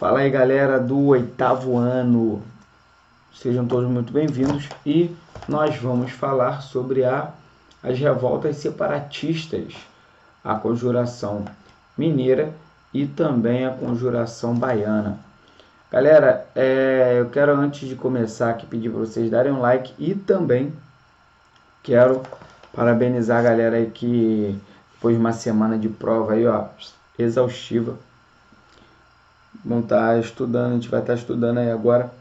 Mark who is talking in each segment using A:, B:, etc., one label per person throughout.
A: Fala aí, galera do 8º ano, sejam todos muito bem-vindos e nós vamos falar sobre as revoltas separatistas, a Conjuração Mineira e também a Conjuração Baiana. Galera, eu quero, antes de começar aqui, pedir para vocês darem um like e também quero parabenizar a galera aí que depois de uma semana de prova aí, ó, exaustiva, vão estar estudando, a gente vai estar estudando aí agora,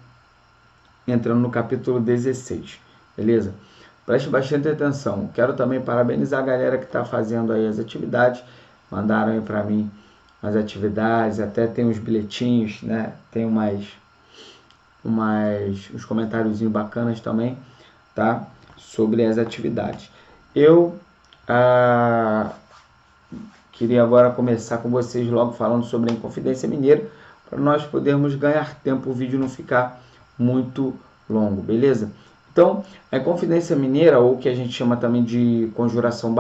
A: entrando no capítulo 16, beleza? Preste bastante atenção. Quero também parabenizar a galera que está fazendo aí as atividades, mandaram aí para mim as atividades, até tem os bilhetinhos, né? Tem uns comentáriozinhos bacanas também, tá? Sobre as atividades. Eu queria agora começar com vocês logo falando sobre a Inconfidência Mineira, para nós podermos ganhar tempo, o vídeo não ficar muito longo, beleza? Então, a Inconfidência Mineira, ou que a gente chama também de Conjuração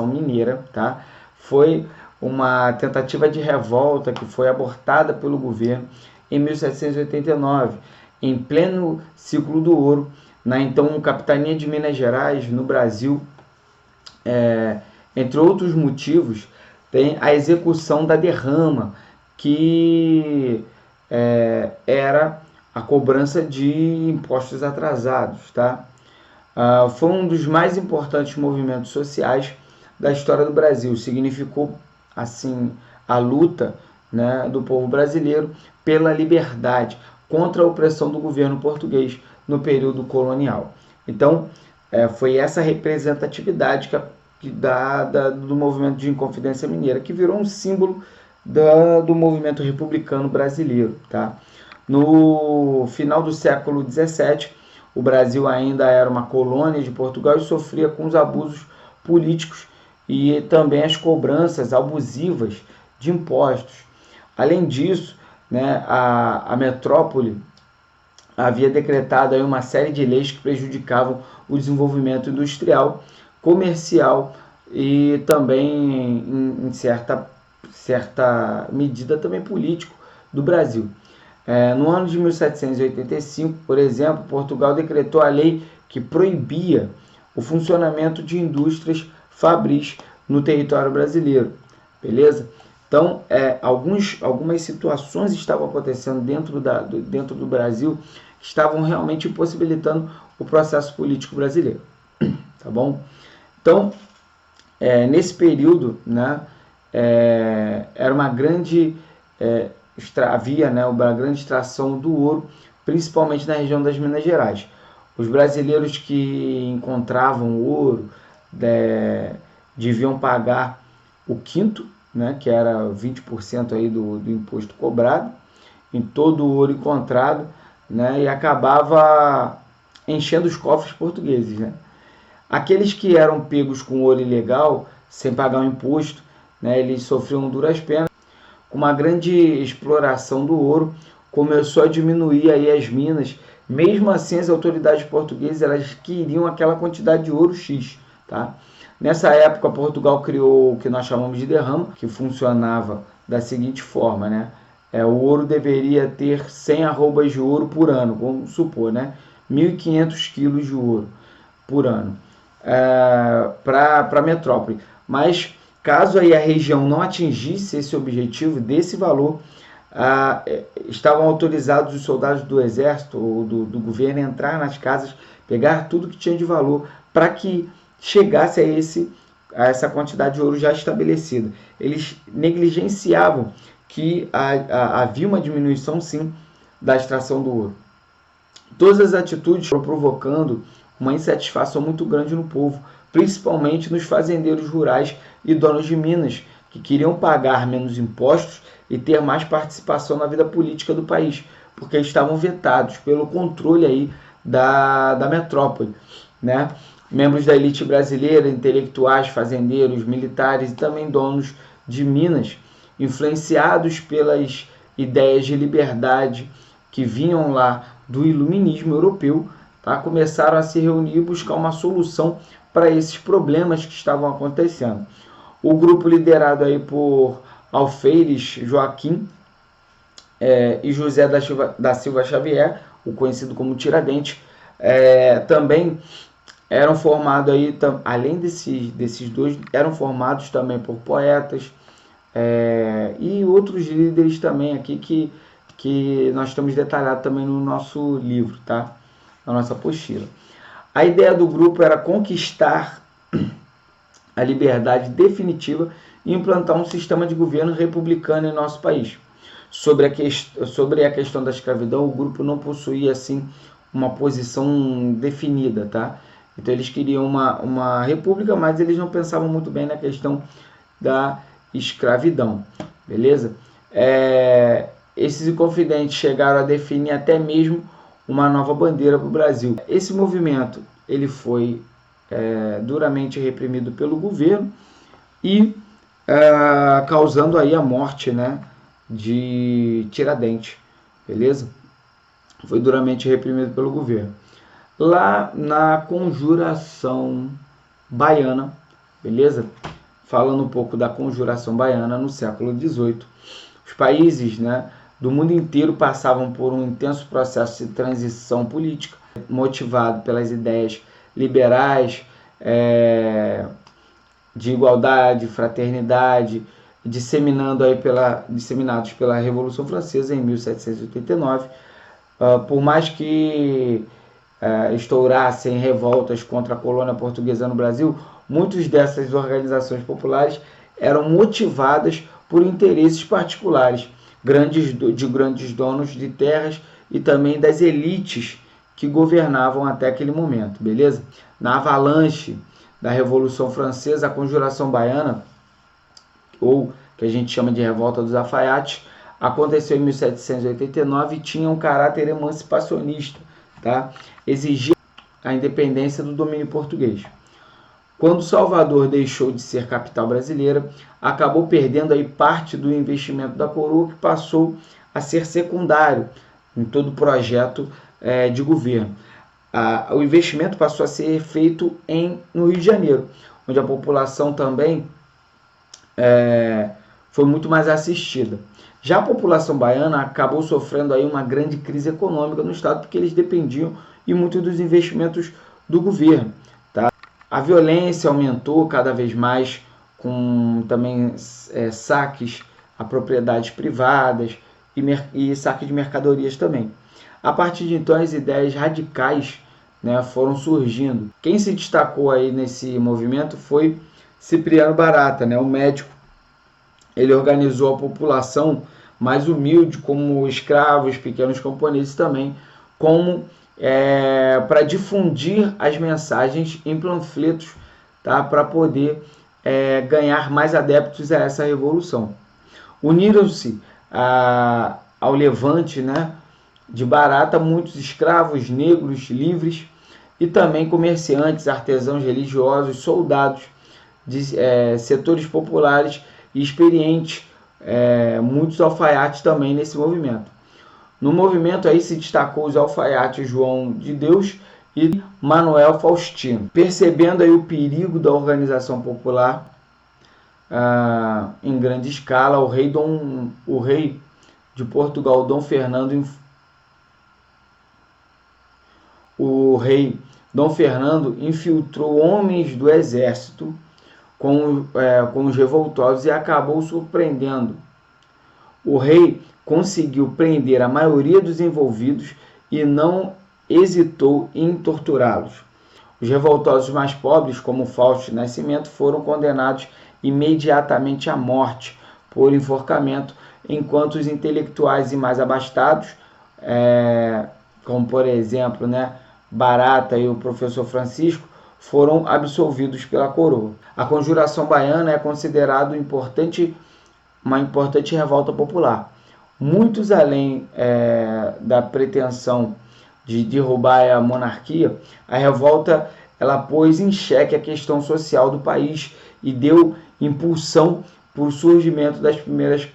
A: Mineira, tá? Foi uma tentativa de revolta que foi abortada pelo governo em 1789, em pleno ciclo do ouro, na então capitania de Minas Gerais, no Brasil. Entre outros motivos, tem a execução da derrama, que era a cobrança de impostos atrasados, tá? Foi um dos mais importantes movimentos sociais da história do Brasil. Significou, assim, a luta, né, do povo brasileiro pela liberdade contra a opressão do governo português no período colonial. Então, foi essa representatividade do movimento de Inconfidência Mineira, que virou um símbolo do movimento republicano brasileiro, tá? No final do século XVII, o Brasil ainda era uma colônia de Portugal e sofria com os abusos políticos e também as cobranças abusivas de impostos. Além disso, né, a metrópole havia decretado aí uma série de leis que prejudicavam o desenvolvimento industrial, comercial e também, em certa medida, também político do Brasil. No ano de 1785, por exemplo, Portugal decretou a lei que proibia o funcionamento de indústrias fabris no território brasileiro, beleza? Então, algumas situações estavam acontecendo dentro do Brasil que estavam realmente impossibilitando o processo político brasileiro, tá bom? Então, nesse período, né, era uma grande havia, né, uma grande extração do ouro, principalmente na região das Minas Gerais. Os brasileiros que encontravam ouro deviam pagar o quinto, né, que era 20% aí do imposto cobrado em todo o ouro encontrado, né, e acabava enchendo os cofres portugueses, né? Aqueles que eram pegos com ouro ilegal, sem pagar o imposto, né, eles sofriam duras penas. Com uma grande exploração do ouro, começou a diminuir aí as minas. Mesmo assim, as autoridades portuguesas elas queriam aquela quantidade de ouro X, tá? Nessa época, Portugal criou o que nós chamamos de derrama, que funcionava da seguinte forma, né? O ouro deveria ter 100 arrobas de ouro por ano, vamos supor, né? 1.500 quilos de ouro por ano para a metrópole. Mas caso aí a região não atingisse esse objetivo desse valor, estavam autorizados os soldados do exército ou do governo a entrar nas casas, pegar tudo que tinha de valor para que chegasse a essa quantidade de ouro já estabelecida. Eles negligenciavam que havia uma diminuição, sim, da extração do ouro. Todas as atitudes foram provocando uma insatisfação muito grande no povo, principalmente nos fazendeiros rurais e donos de minas, que queriam pagar menos impostos e ter mais participação na vida política do país, porque estavam vetados pelo controle aí da metrópole, né? Membros da elite brasileira, intelectuais, fazendeiros, militares e também donos de minas, influenciados pelas ideias de liberdade que vinham lá do iluminismo europeu, tá? Começaram a se reunir e buscar uma solução para esses problemas que estavam acontecendo. O grupo liderado aí por Alferes Joaquim e José da Silva Xavier, o conhecido como Tiradentes, também eram formados aí, além desses dois, eram formados também por poetas e outros líderes também aqui que nós temos detalhado também no nosso livro, tá? Na nossa apostila. A ideia do grupo era conquistar a liberdade definitiva e implantar um sistema de governo republicano em nosso país. Sobre a questão da escravidão, o grupo não possuía assim uma posição definida, tá? Então eles queriam uma república, mas eles não pensavam muito bem na questão da escravidão, beleza? Esses inconfidentes chegaram a definir até mesmo uma nova bandeira para o Brasil. Esse movimento ele foi duramente reprimido pelo governo e causando aí a morte, né, de Tiradentes, beleza? Foi duramente reprimido pelo governo. Lá na Conjuração Baiana, beleza? Falando um pouco da Conjuração Baiana no século XVIII, os países, né, do mundo inteiro passavam por um intenso processo de transição política, motivado pelas ideias liberais, de igualdade, fraternidade, disseminados pela Revolução Francesa em 1789. Por mais que estourassem revoltas contra a colônia portuguesa no Brasil, muitas dessas organizações populares eram motivadas por interesses particulares, de grandes donos de terras e também das elites que governavam até aquele momento, beleza? Na avalanche da Revolução Francesa, a Conjuração Baiana, ou que a gente chama de Revolta dos Alfaiates, aconteceu em 1789 e tinha um caráter emancipacionista, tá? Exigia a independência do domínio português. Quando Salvador deixou de ser capital brasileira, acabou perdendo aí parte do investimento da coroa, que passou a ser secundário em todo o projeto de governo. O investimento passou a ser feito no Rio de Janeiro, onde a população também foi muito mais assistida. Já a população baiana acabou sofrendo aí uma grande crise econômica no estado, porque eles dependiam e muito dos investimentos do governo. Tá? A violência aumentou cada vez mais, com também saques a propriedades privadas e saques de mercadorias também. A partir de então, as ideias radicais, né, foram surgindo. Quem se destacou aí nesse movimento foi Cipriano Barata, né, o médico. Ele organizou a população mais humilde, como escravos, pequenos camponeses também, como para difundir as mensagens em panfletos, tá, para poder ganhar mais adeptos a essa revolução. Uniram-se ao levante, né, de Barata muitos escravos negros livres e também comerciantes, artesãos religiosos, soldados de setores populares e experientes, muitos alfaiates também nesse movimento. No movimento aí se destacou os alfaiates João de Deus e Manuel Faustino. Percebendo aí o perigo da organização popular em grande escala, o rei de Portugal, Dom Fernando infiltrou homens do exército com os revoltosos e acabou surpreendendo. O rei conseguiu prender a maioria dos envolvidos e não hesitou em torturá-los. Os revoltosos mais pobres, como Fausto Nascimento, foram condenados imediatamente à morte por enforcamento, enquanto os intelectuais e mais abastados, como por exemplo, né, Barata e o professor Francisco, foram absolvidos pela coroa. A Conjuração Baiana é considerada uma importante revolta popular. Muitos, além da pretensão de derrubar a monarquia, a revolta ela pôs em xeque a questão social do país e deu impulsão para o surgimento das primeiras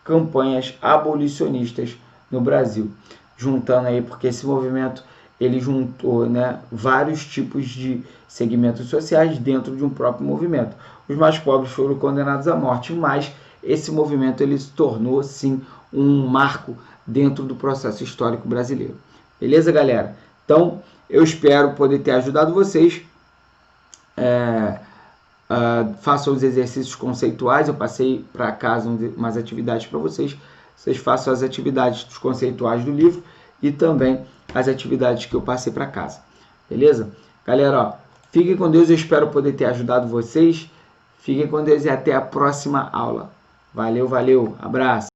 A: campanhas abolicionistas no Brasil. Juntando aí, porque esse movimento ele juntou, né, vários tipos de segmentos sociais dentro de um próprio movimento. Os mais pobres foram condenados à morte, mas esse movimento ele se tornou, sim, um marco dentro do processo histórico brasileiro. Beleza, galera? Então, eu espero poder ter ajudado vocês. Façam os exercícios conceituais. Eu passei para casa umas atividades para vocês. Vocês façam as atividades dos conceituais do livro e também as atividades que eu passei para casa. Beleza? Galera, ó, fiquem com Deus. Eu espero poder ter ajudado vocês. Fiquem com Deus e até a próxima aula. Valeu, valeu. Abraço.